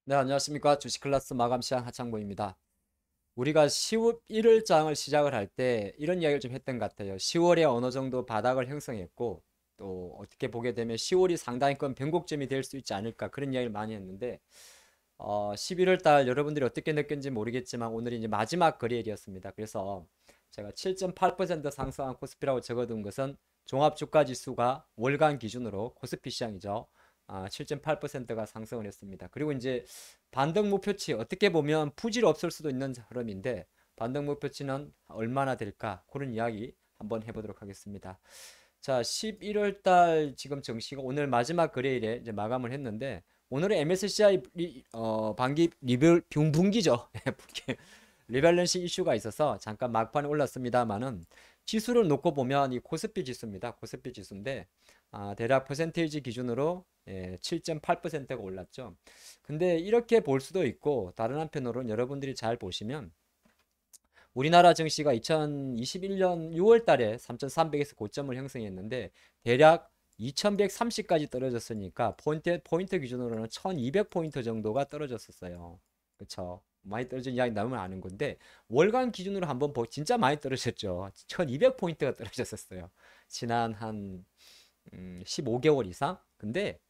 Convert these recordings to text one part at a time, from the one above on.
네, 안녕하십니까. 주식 클래스 마감 시간 하창모입니다. 우리가 10월 1일장을 시작을 할 때 이런 이야기를 좀 했던 것 같아요. 10월에 어느 정도 바닥을 형성했고 또 어떻게 보게 되면 10월이 상당히권 변곡점이 될 수 있지 않을까 그런 이야기를 많이 했는데 11월 달 여러분들이 어떻게 느꼈는지 모르겠지만 오늘이 이제 마지막 거래일이었습니다. 그래서 제가 7.8% 상승한 코스피라고 적어둔 것은 종합주가지수가 월간 기준으로 코스피 시장이죠. 7.8%가 상승을 했습니다. 그리고 이제 반등 목표치 어떻게 보면 부질 없을 수도 있는 흐름인데 반등 목표치는 얼마나 될까 그런 이야기 한번 해보도록 하겠습니다. 자, 11월 달 지금 정시가 오늘 마지막 거래일에 이제 마감을 했는데 오늘은 MSCI 반기 리뷰 분기죠. 리밸런싱 이슈가 있어서 잠깐 막판에 올랐습니다만은 지수를 놓고 보면 이 코스피 지수입니다. 코스피 지수인데 대략 퍼센테이지 기준으로 7.8%가 올랐죠. 근데 이렇게 볼 수도 있고 다른 한편으로는 여러분들이 잘 보시면 우리나라 증시가 2021년 6월 달에 3,300에서 고점을 형성했는데 대략 2130까지 떨어졌으니까 포인트 기준으로는 1200포인트 정도가 떨어졌었어요. 그쵸? 많이 떨어진 이야기 나오면 아는 건데 월간 기준으로 한번 진짜 많이 떨어졌죠. 1200포인트가 떨어졌었어요. 지난 한 15개월 이상? 근데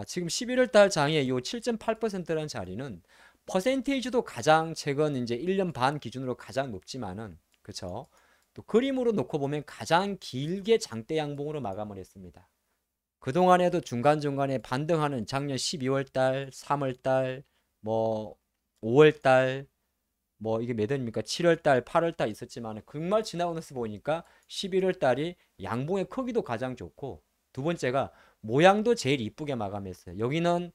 지금 11월 달 장에 이 7.8%라는 자리는 퍼센테이지도 가장 최근 이제 1년 반 기준으로 가장 높지만은 그쵸? 또 그림으로 놓고 보면 가장 길게 장대 양봉으로 마감을 했습니다. 그동안에도 중간중간에 반등하는 작년 12월 달, 3월 달, 뭐 5월 달, 뭐 이게 몇 월입니까? 7월 달, 8월 달 있었지만 정말 지나고 나서 보니까 11월 달이 양봉의 크기도 가장 좋고 두 번째가 모양도 제일 이쁘게 마감했어요. 여기는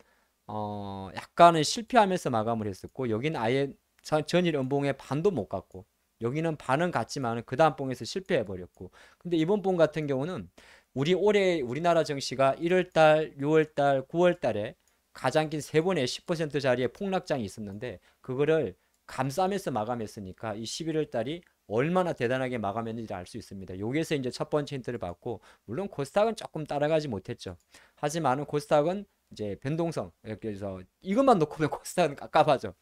약간은 실패하면서 마감을 했었고 여기는 아예 전일 연봉의 반도 못 갔고 여기는 반은 갔지만 그 다음 봉에서 실패해 버렸고 근데 이번 봉 같은 경우는 올해 우리나라 증시가 1월 달, 6월 달, 9월 달에 가장 긴 세 번의 10% 자리에 폭락장이 있었는데 그거를 감싸면서 마감했으니까 이 11월 달이 얼마나 대단하게 마감했는지 알 수 있습니다. 여기에서 이제 첫 번째 힌트를 받고 물론 코스닥은 조금 따라가지 못했죠. 하지만은 코스닥은 이제 변동성 그래서 이것만 놓고 보면 코스닥은 깝깝하죠.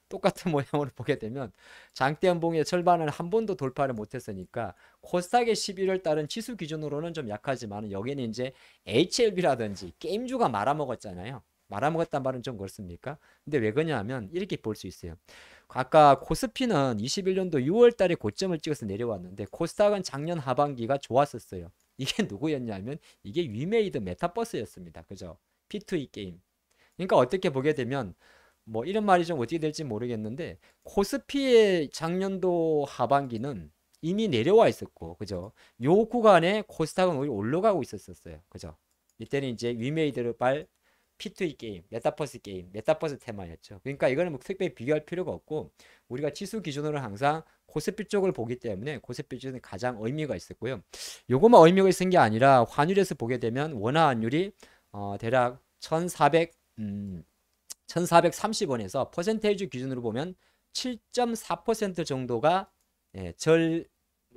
똑같은 모양으로 보게 되면 장대 연봉의 절반을 한 번도 돌파를 못했으니까 코스닥의 11월 달은 지수 기준으로는 좀 약하지만 여기는 이제 HLB라든지 게임주가 말아먹었잖아요. 말아먹었단 말은 좀 그렇습니까? 근데 왜 그러냐면 이렇게 볼 수 있어요. 아까 코스피는 21년도 6월 달에 고점을 찍어서 내려왔는데 코스닥은 작년 하반기가 좋았었어요. 이게 누구였냐면 이게 위메이드 메타버스였습니다. 그죠? P2E 게임. 그러니까 어떻게 보게 되면 뭐 이런 말이 좀 어떻게 될지 모르겠는데 코스피의 작년도 하반기는 이미 내려와 있었고 그죠? 요 구간에 코스닥은 오히려 올라가고 있었어요. 그죠? 이때는 이제 위메이드를 P2E 게임, 메타버스 테마였죠. 그러니까 이거는 뭐 특별히 비교할 필요가 없고 우리가 지수 기준으로 항상 코스피 쪽을 보기 때문에 코스피 쪽은 가장 의미가 있었고요. 요것만 의미가 있는 게 아니라 환율에서 보게 되면 원화 환율이 대략 1,400 1430원에서 퍼센테이지 기준으로 보면 7.4% 정도가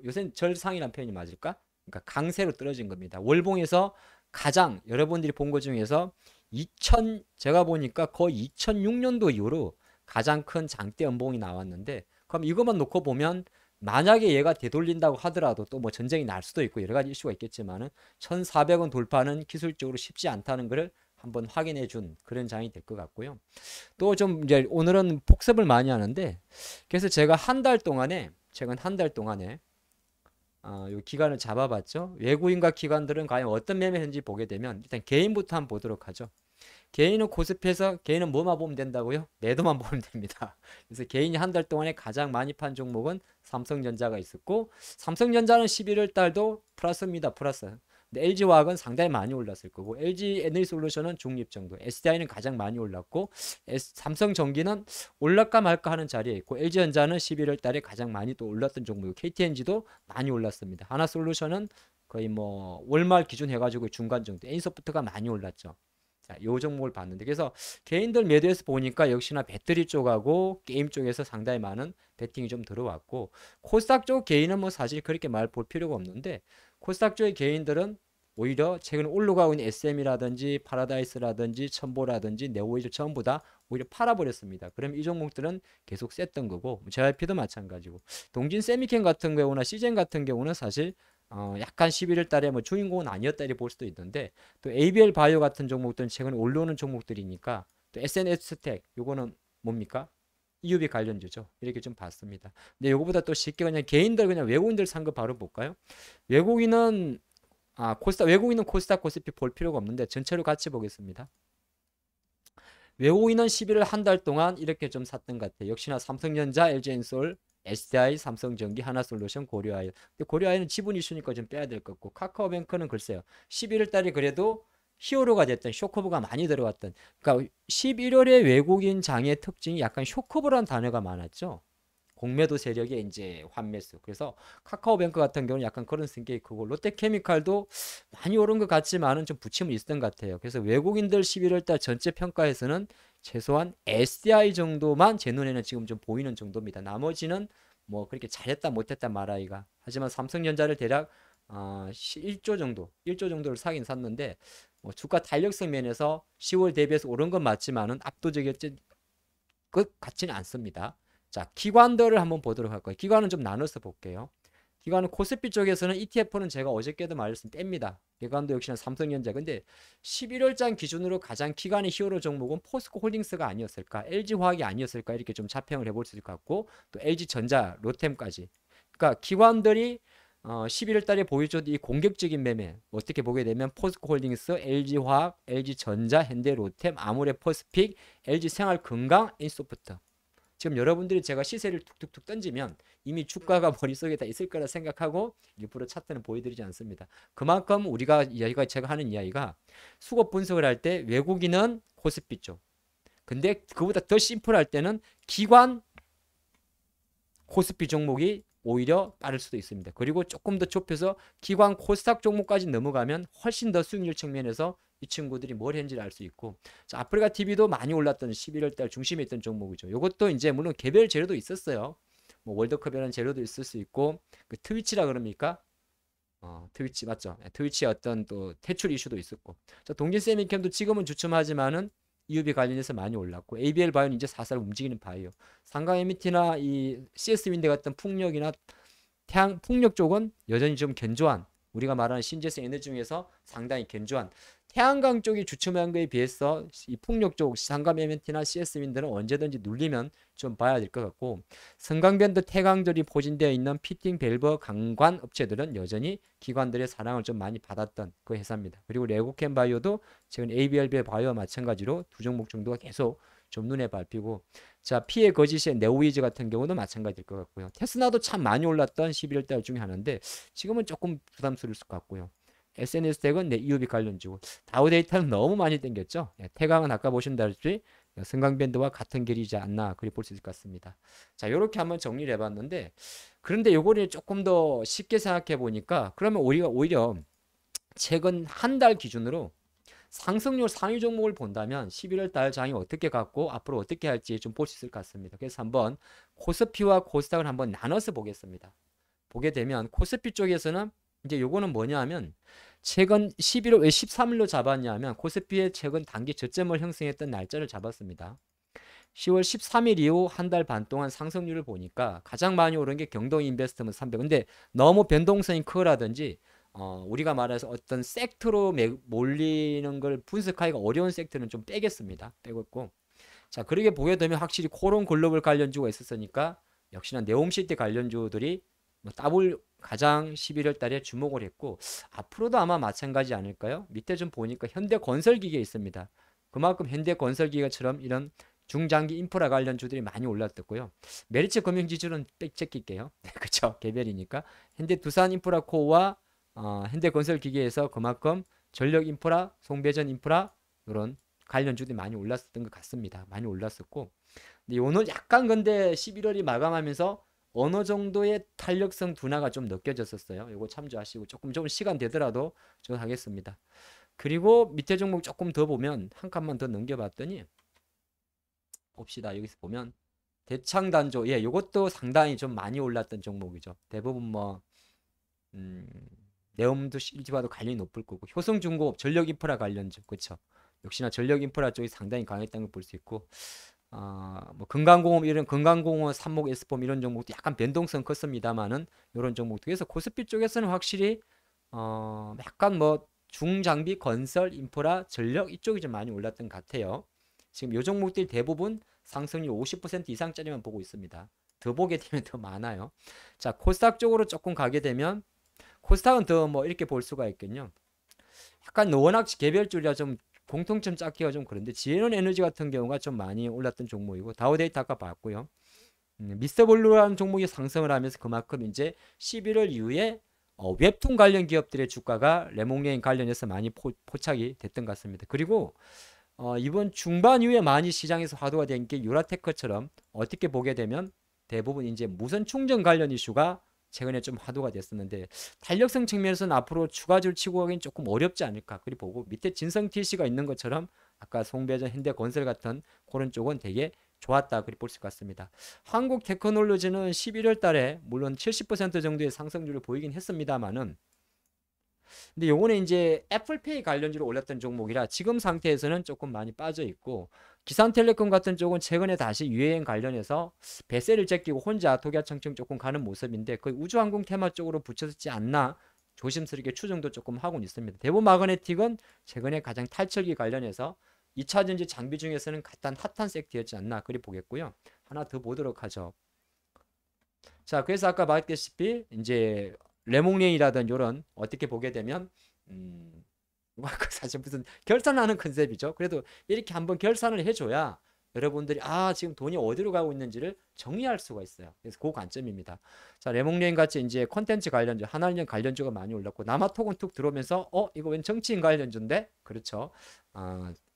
요새는 절상이라는 표현이 맞을까? 그러니까 강세로 떨어진 겁니다. 월봉에서 가장 여러분들이 본 것 중에서 제가 보니까 거의 2006년도 이후로 가장 큰 장대 연봉이 나왔는데 그럼 이것만 놓고 보면 만약에 얘가 되돌린다고 하더라도 또 뭐 전쟁이 날 수도 있고 여러 가지 이슈가 있겠지만은 1,400원 돌파는 기술적으로 쉽지 않다는 것을 한번 확인해 준 그런 장이 될 것 같고요. 또 좀 이제 오늘은 복습을 많이 하는데 그래서 제가 한 달 동안에 최근 한 달 동안에 요 기간을 잡아봤죠. 외국인과 기관들은 과연 어떤 매매했는지 보게 되면 일단 개인부터 한번 보도록 하죠. 개인은 코스피에서 개인은 뭐만 보면 된다고요? 매도만 보면 됩니다. 그래서 개인이 한 달 동안에 가장 많이 판 종목은 삼성전자가 있었고 삼성전자는 11월 달도 플러스입니다. 플러스. 근데 LG화학은 상당히 많이 올랐을 거고 LG 에너지솔루션은 중립 정도, SDI는 가장 많이 올랐고 삼성전기는 올랄까 말까 하는 자리에 있고 LG전자는 11월 달에 가장 많이 또 올랐던 종목이고 KTNG도 많이 올랐습니다. 하나솔루션은 거의 뭐 월말 기준 해가지고 중간 정도, N소프트가 많이 올랐죠. 자, 요 종목을 봤는데 그래서 개인들 매도해서 보니까 역시나 배터리 쪽하고 게임 쪽에서 상당히 많은 베팅이 좀 들어왔고 코스닥 쪽 개인은 뭐 사실 그렇게 말 볼 필요가 없는데 코스닥 쪽의 개인들은 오히려 최근 올라가고 있는 SM이라든지 파라다이스라든지 첨보라든지 네오이즈 전부 다 오히려 팔아버렸습니다. 그럼 이 종목들은 계속 셌던 거고 JYP도 마찬가지고 동진 세미캠 같은 경우나 시젠 같은 경우는 사실 약간 11월 달에 뭐 주인공은 아니었다 이렇게 볼 수도 있는데 또 ABL 바이오 같은 종목들은 최근 올라오는 종목들이니까 또 SNS 텍 요거는 뭡니까? EUV 관련주죠. 이렇게 좀 봤습니다. 근데 요거보다 또 쉽게 그냥 개인들 그냥 외국인들 산 거 바로 볼까요? 외국인은 외국인은 코스닥 코스피 볼 필요가 없는데 전체로 같이 보겠습니다. 외국인은 11월 한 달 동안 이렇게 좀 샀던 것 같아요. 역시나 삼성전자, LG엔솔, SDI, 삼성전기, 하나솔루션, 고려아연. 근데 고려아연은 지분 이슈니까 좀 빼야 될 것 같고 카카오뱅크는 글쎄요. 11월 달에 그래도 히어로가 됐던 쇼커브가 많이 들어왔던. 그러니까 11월에 외국인 장의 특징이 약간 쇼커브라는 단어가 많았죠. 공매도 세력의 이제 환매수. 그래서 카카오뱅크 같은 경우는 약간 그런 성격이 크고 롯데케미칼도 많이 오른 것 같지만은 좀 부침은 있었던 것 같아요. 그래서 외국인들 11월 달 전체 평가에서는 최소한 SDI 정도만 제 눈에는 지금 좀 보이는 정도입니다. 나머지는 뭐 그렇게 잘했다 못했다 말하기가. 하지만 삼성전자를 대략 1조 정도, 1조 정도를 사긴 샀는데 뭐 주가 탄력성 면에서 10월 대비해서 오른 건 맞지만은 압도적이었지 것 같지는 않습니다. 자, 기관들을 한번 보도록 할 거예요. 기관은 좀 나눠서 볼게요. 기관은 코스피 쪽에서는 ETF는 제가 어저께도 말씀 뺍니다. 기관도 역시나 삼성전자. 근데 11월장 기준으로 가장 기관의 히어로 종목은 포스코 홀딩스가 아니었을까? LG화학이 아니었을까? 이렇게 좀 자평을 해볼 수 있을 것 같고 또 LG전자, 로템까지. 그러니까 기관들이 11월 달에 보여줬던 이 공격적인 매매 어떻게 보게 되면 포스코 홀딩스, LG화학, LG전자, 현대로템, 아모레퍼스픽, LG생활건강, 인소프트 지금 여러분들이 제가 시세를 툭툭툭 던지면 이미 주가가 머릿속에 다 있을 거라 생각하고 일부러 차트는 보여드리지 않습니다. 그만큼 우리가 제가 하는 이야기가 수급 분석을 할 때 외국인은 코스피 쪽. 근데 그보다 더 심플할 때는 기관 코스피 종목이 오히려 빠를 수도 있습니다. 그리고 조금 더 좁혀서 기관 코스닥 종목까지 넘어가면 훨씬 더 수익률 측면에서 이 친구들이 뭘 했는지를 알 수 있고 자, 아프리카 TV도 많이 올랐던 11월 달 중심에 있던 종목이죠. 이것도 이제 물론 개별 재료도 있었어요. 뭐 월드컵이라는 재료도 있을 수 있고 그 트위치라 그럽니까? 트위치 맞죠? 트위치의 어떤 또 퇴출 이슈도 있었고 자, 동진세미캠도 지금은 주춤하지만은 EUV 관련해서 많이 올랐고 ABL 바이오는 이제 살살 움직이는 바이오 상강 MT나 이 CS 윈드 같은 풍력이나 태양 풍력 쪽은 여전히 좀 견조한 우리가 말하는 신재생 에너지 중에서 상당히 견조한 태양광 쪽이 주춤한 거에 비해서 이 풍력 쪽 상감 MNT나 CS 윈드는 언제든지 눌리면 좀 봐야 될 것 같고 성강밴드 태강절이 포진되어 있는 피팅 밸브 강관 업체들은 여전히 기관들의 사랑을 좀 많이 받았던 그 회사입니다. 그리고 레고캠 바이오도 최근 ABLB 바이오와 마찬가지로 두 종목 정도가 계속 좀 눈에 밟히고 자 피해 거짓의 네오이즈 같은 경우도 마찬가지일 것 같고요. 테스나도 참 많이 올랐던 11월 달 중에 하나인데 지금은 조금 부담스러울 것 같고요. SNS 텍은 내 EUV 관련주고 다우데이터는 너무 많이 땡겼죠. 태강은 아까 보신다시피 승강밴드와 같은 길이지 않나 그리 볼 수 있을 것 같습니다. 자 이렇게 한번 정리를 해봤는데 그런데 요거를 조금 더 쉽게 생각해 보니까 그러면 우리가 오히려 최근 한 달 기준으로 상승률 상위 종목을 본다면 11월 달 장이 어떻게 갔고 앞으로 어떻게 할지 좀 볼 수 있을 것 같습니다. 그래서 한번 코스피와 코스닥을 한번 나눠서 보겠습니다. 보게 되면 코스피 쪽에서는 이제 요거는 뭐냐 하면 최근 11월 왜 13일로 잡았냐 하면 코스피의 최근 단기 저점을 형성했던 날짜를 잡았습니다. 10월 13일 이후 한 달 반 동안 상승률을 보니까 가장 많이 오른 게 경동 인베스트먼트 300. 근데 너무 변동성이 크라든지 우리가 말해서 어떤 섹터로 몰리는 걸 분석하기가 어려운 섹터는 좀 빼겠습니다. 빼고 있고. 자, 그렇게 보게 되면 확실히 코론 글로벌 관련주가 있었으니까 역시나 네옴시티 관련주들이 뭐 더블 가장 11월 달에 주목을 했고 앞으로도 아마 마찬가지 아닐까요? 밑에 좀 보니까 현대건설기계 있습니다. 그만큼 현대건설기계처럼 이런 중장기 인프라 관련주들이 많이 올랐었고요. 메리츠 금융지주는 빽찍길게요. 그렇죠. 개별이니까 현대 두산 인프라코어와 현대건설기계에서 그만큼 전력 인프라, 송배전 인프라 이런 관련주들이 많이 올랐었던 것 같습니다. 많이 올랐었고 근데 오늘 약간 근데 11월이 마감하면서 어느 정도의 탄력성 둔화가 좀 느껴졌었어요. 이거 참조하시고 조금 시간 되더라도 저 하겠습니다. 그리고 밑에 종목 조금 더 보면 한 칸만 더 넘겨봤더니 봅시다. 여기서 보면 대창단조 이것도 상당히 좀 많이 올랐던 종목이죠. 대부분 뭐 음, 네옴도 CG와도 관련이 높을 거고 효성중공업 전력인프라 관련주 그렇죠. 역시나 전력인프라 쪽이 상당히 강했다는 걸 볼 수 있고 뭐 금강공업 이런 금강공업 삼목 S폼 이런 종목도 약간 변동성 컸습니다만은 이런 종목도 그래서 코스피 쪽에서는 확실히 약간 뭐 중장비 건설 인프라 전력 이쪽이 좀 많이 올랐던 것 같아요. 지금 요 종목들이 대부분 상승률 50% 이상짜리만 보고 있습니다. 더 보게 되면 더 많아요. 자, 코스닥 쪽으로 조금 가게 되면 코스닥은 더 뭐 이렇게 볼 수가 있겠요. 약간 워낙 개별주라 좀 공통점 찾기가 좀 그런데 지에논 에너지 같은 경우가 좀 많이 올랐던 종목이고 다우데이터 아까 봤고요. 미스터블루라는 종목이 상승을 하면서 그만큼 이제 11월 이후에 웹툰 관련 기업들의 주가가 레몽레인 관련해서 많이 포착이 됐던 것 같습니다. 그리고 이번 중반 이후에 많이 시장에서 화두가 된 게 유라테크처럼 어떻게 보게 되면 대부분 이제 무선 충전 관련 이슈가 최근에 좀 화두가 됐었는데 탄력성 측면에서는 앞으로 추가적으로 치고 가기는 조금 어렵지 않을까 그리 보고 밑에 진성 TC가 있는 것처럼 아까 송배전 현대건설 같은 그런 쪽은 되게 좋았다 그리 볼 수 있습니다. 한국 테크놀로지는 11월 달에 물론 70% 정도의 상승률을 보이긴 했습니다만은 근데 요거는 이제 애플페이 관련주로 올랐던 종목이라 지금 상태에서는 조금 많이 빠져 있고 기산텔레콤 같은 쪽은 최근에 다시 유행 관련해서 배세를 제끼고 혼자 독야청청 조금 가는 모습인데 거의 우주항공 테마 쪽으로 붙여졌지 않나 조심스럽게 추정도 조금 하고 있습니다. 대보마그네틱은 최근에 가장 탈출기 관련해서 2차전지 장비 중에서는 가장 핫한 섹터였지 않나 그리 보겠고요. 하나 더 보도록 하죠. 자, 그래서 아까 말했다시피 이제 레몽레이라든 이런 어떻게 보게 되면 사실 무슨 결산하는 컨셉이죠. 그래도 이렇게 한번 결산을 해줘야 여러분들이 지금 돈이 어디로 가고 있는지를 정리할 수가 있어요. 그래서 그 관점입니다. 자, 레몽레인 같이 이제 콘텐츠 관련주, 한알련 관련주가 많이 올랐고 남아톡은 툭 들어오면서 이거 웬 정치인 관련주인데? 그렇죠.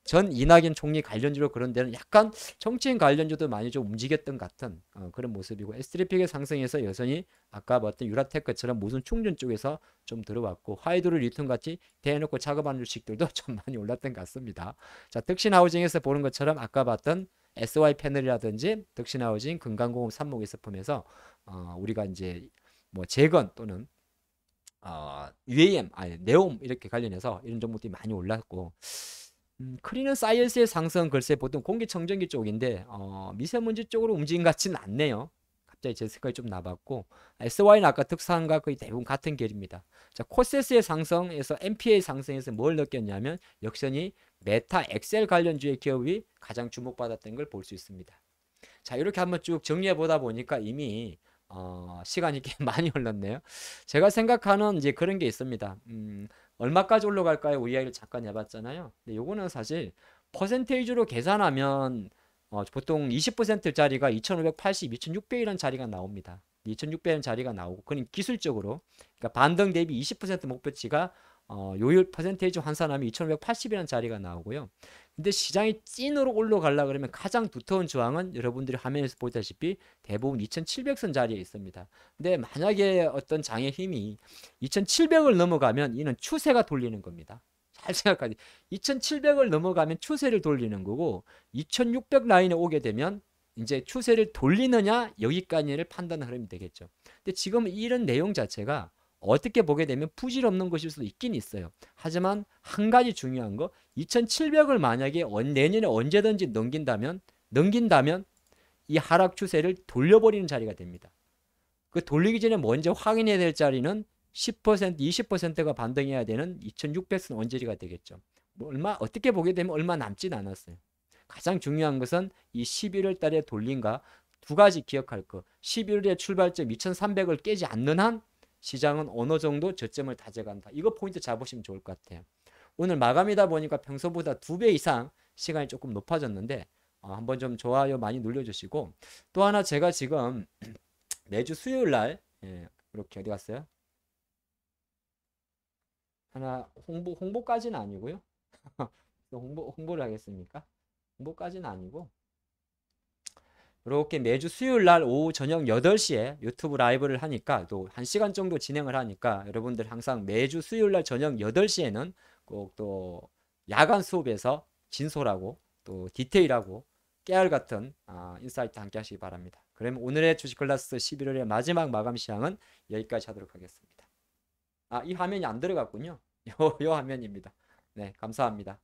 전 이낙연 총리 관련주로 그런 데는 약간 정치인 관련주도 많이 좀 움직였던 같은 그런 모습이고 S3픽의 상승에서 여전히 아까 봤던 유라테크처럼 무슨 충전 쪽에서 좀 들어왔고 하이드로 리튬 같이 대놓고 작업하는 주식들도 좀 많이 올랐던 것 같습니다. 자, 덕신하우징에서 보는 것처럼 아까 봤던 SY 패널이라든지 덕신하우징 금강공업 삼목에서 보면서 우리가 이제 뭐 재건 또는 UAM 아니 네옴 이렇게 관련해서 이런 종목들이 많이 올랐고 크리는 사이언스의 상승 글쎄 보통 공기청정기 쪽인데 미세먼지 쪽으로 움직인 것 같지는 않네요. 갑자기 제 생각이 좀 나봤고 SY는 아까 특산과 거의 대부분 같은 결입니다. 자, 코세스의 상승에서 MPA 상승에서 뭘 느꼈냐면 역시 메타 엑셀 관련주의 기업이 가장 주목받았던 걸 볼 수 있습니다. 자, 이렇게 한번 쭉 정리해 보다 보니까 이미 시간이 꽤 많이 흘렀네요. 제가 생각하는 이제 그런 게 있습니다. 얼마까지 올라갈까요? 우리 이야기를 잠깐 해봤잖아요. 근데 요거는 사실 퍼센테이지로 계산하면 보통 20%짜리가 2580, 2600이라는 자리가 나옵니다. 2600이라는 자리가 나오고 그건 기술적으로 그러니까 반등 대비 20% 목표치가 요율 퍼센테이지 환산하면 2580이라는 자리가 나오고요. 근데 시장이 찐으로 올라가려 그러면 가장 두터운 저항은 여러분들이 화면에서 보다시피 대부분 2700선 자리에 있습니다. 근데 만약에 어떤 장의 힘이 2700을 넘어가면 이는 추세가 돌리는 겁니다. 잘 생각하세요. 2700을 넘어가면 추세를 돌리는 거고 2600 라인에 오게 되면 이제 추세를 돌리느냐 여기까지를 판단하는 흐름이 되겠죠. 근데 지금 이런 내용 자체가 어떻게 보게 되면 부질없는 것일 수도 있긴 있어요. 하지만 한 가지 중요한 거 2700을 만약에 내년에 언제든지 넘긴다면 이 하락 추세를 돌려버리는 자리가 됩니다. 그 돌리기 전에 먼저 확인해야 될 자리는 10%, 20%가 반등해야 되는 2600선 언저리가 되겠죠. 뭐 어떻게 보게 되면 얼마 남진 않았어요. 가장 중요한 것은 이 11월 달에 돌린가 두 가지 기억할 거. 11월에 출발점 2300을 깨지 않는 한 시장은 어느 정도 저점을 다져간다. 이거 포인트 잡으시면 좋을 것 같아요. 오늘 마감이다 보니까 평소보다 2배 이상 시간이 조금 높아졌는데 한번 좀 좋아요 많이 눌러주시고 또 하나 제가 지금 매주 수요일 날 이렇게 어디 갔어요? 하나 홍보까지는 아니고요. 홍보를 하겠습니까? 홍보까지는 아니고 이렇게 매주 수요일 날 오후 저녁 8시에 유튜브 라이브를 하니까 또 1시간 정도 진행을 하니까 여러분들 항상 매주 수요일 날 저녁 8시에는 꼭 또 야간 수업에서 진솔하고 또 디테일하고 깨알 같은 인사이트 함께 하시기 바랍니다. 그러면 오늘의 주식 클래스 11월의 마지막 마감 시황은 여기까지 하도록 하겠습니다. 이 화면이 안 들어갔군요. 요 화면입니다. 네, 감사합니다.